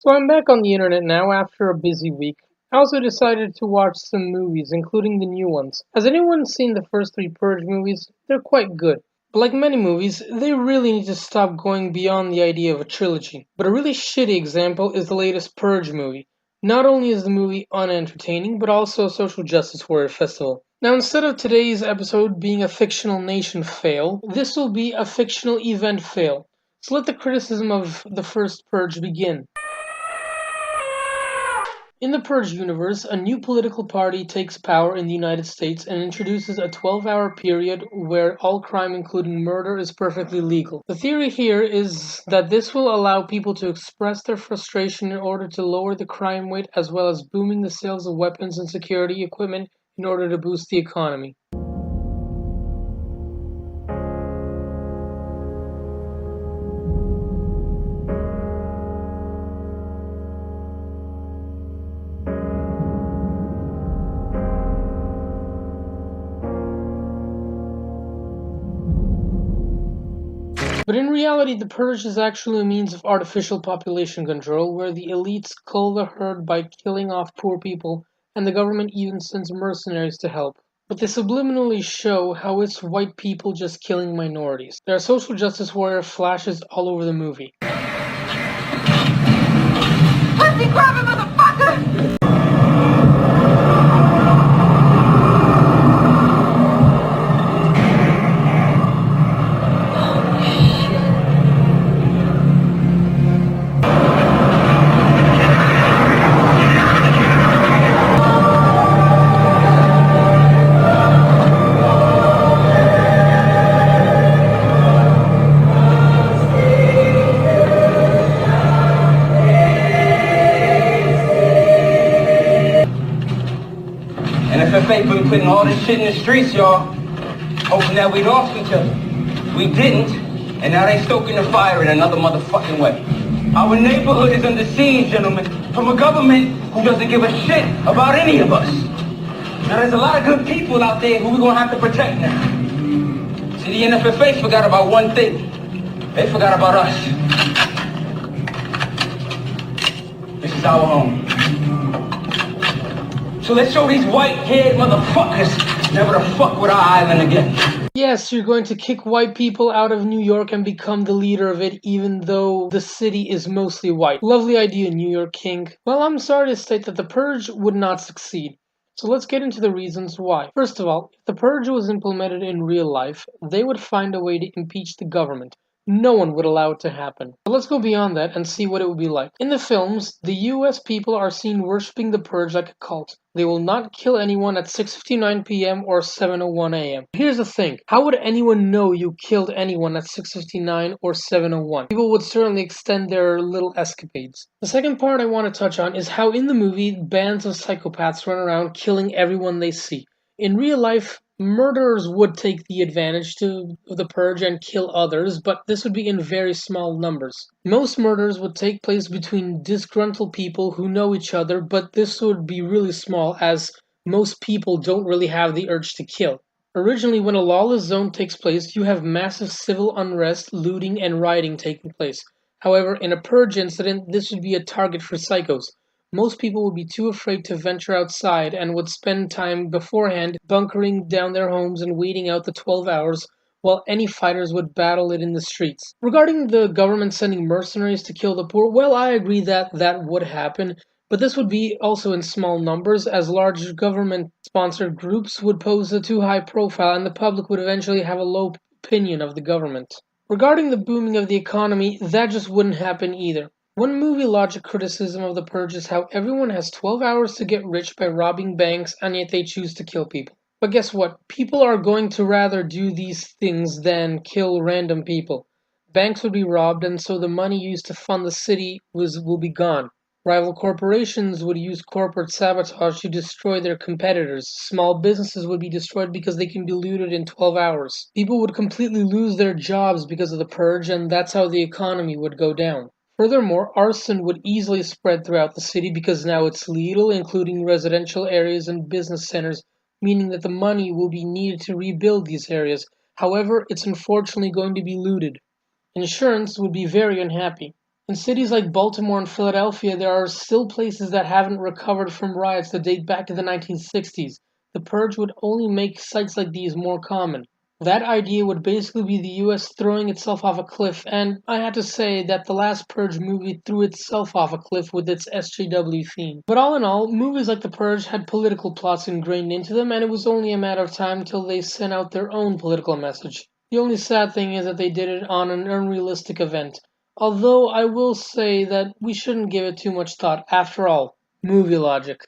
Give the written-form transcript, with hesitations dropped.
So I'm back on the internet now after a busy week. I also decided to watch some movies, including the new ones. Has anyone seen the first three Purge movies? They're quite good. But like many movies, they really need to stop going beyond the idea of a trilogy. But a really shitty example is the latest Purge movie. Not only is the movie unentertaining, but also a social justice warrior festival. Now, instead of today's episode being a fictional nation fail, this will be a fictional event fail. So let the criticism of the first Purge begin. In the Purge universe, a new political party takes power in the United States and introduces a 12-hour period where all crime, including murder, is perfectly legal. The theory here is that this will allow people to express their frustration in order to lower the crime rate, as well as booming the sales of weapons and security equipment in order to boost the economy. But in reality, the purge is actually a means of artificial population control, where the elites cull the herd by killing off poor people, and the government even sends mercenaries to help. But they subliminally show how it's white people just killing minorities. There are social justice warrior flashes all over the movie. Pussy grabbing motherfucker! NFFA been putting all this shit in the streets, y'all. Hoping that we lost each other. We didn't, and now they stoking the fire in another motherfucking way. Our neighborhood is under siege, gentlemen, from a government who doesn't give a shit about any of us. Now there's a lot of good people out there who we're gonna have to protect now. See, the NFFA forgot about one thing. They forgot about us. This is our home. So let's show these white-haired motherfuckers never to fuck with our island again. Yes, you're going to kick white people out of New York and become the leader of it, even though the city is mostly white. Lovely idea, New York King. Well, I'm sorry to state that the Purge would not succeed. So let's get into the reasons why. First of all, if the Purge was implemented in real life, they would find a way to impeach the government. No one would allow it to happen. But let's go beyond that and see what it would be like. In the films, the US people are seen worshipping the Purge like a cult. They will not kill anyone at 6:59 p.m. or 7:01 a.m. Here's the thing. How would anyone know you killed anyone at 6:59 or 7:01? People would certainly extend their little escapades. The second part I want to touch on is how in the movie, bands of psychopaths run around killing everyone they see. In real life, murderers would take the advantage to the purge and kill others, but this would be in very small numbers. Most murders would take place between disgruntled people who know each other, but this would be really small as most people don't really have the urge to kill. Originally, when a lawless zone takes place, you have massive civil unrest, looting, and rioting taking place. However, in a purge incident, this would be a target for psychos. Most people would be too afraid to venture outside and would spend time beforehand bunkering down their homes and waiting out the 12 hours while any fighters would battle it in the streets. Regarding the government sending mercenaries to kill the poor, well, I agree that that would happen, but this would be also in small numbers, as large government sponsored groups would pose a too high profile and the public would eventually have a low opinion of the government. Regarding the booming of the economy, that just wouldn't happen either. One movie logic criticism of the Purge is how everyone has 12 hours to get rich by robbing banks and yet they choose to kill people. But guess what? People are going to rather do these things than kill random people. Banks would be robbed and so the money used to fund the city will be gone. Rival corporations would use corporate sabotage to destroy their competitors. Small businesses would be destroyed because they can be looted in 12 hours. People would completely lose their jobs because of the purge, and that's how the economy would go down. Furthermore, arson would easily spread throughout the city because now it's legal, including residential areas and business centers, meaning that the money will be needed to rebuild these areas. However, it's unfortunately going to be looted. Insurance would be very unhappy. In cities like Baltimore and Philadelphia, there are still places that haven't recovered from riots that date back to the 1960s. The Purge would only make sites like these more common. That idea would basically be the US throwing itself off a cliff, and I had to say that the last Purge movie threw itself off a cliff with its SJW theme. But all in all, movies like The Purge had political plots ingrained into them, and it was only a matter of time until they sent out their own political message. The only sad thing is that they did it on an unrealistic event. Although I will say that we shouldn't give it too much thought. After all, movie logic.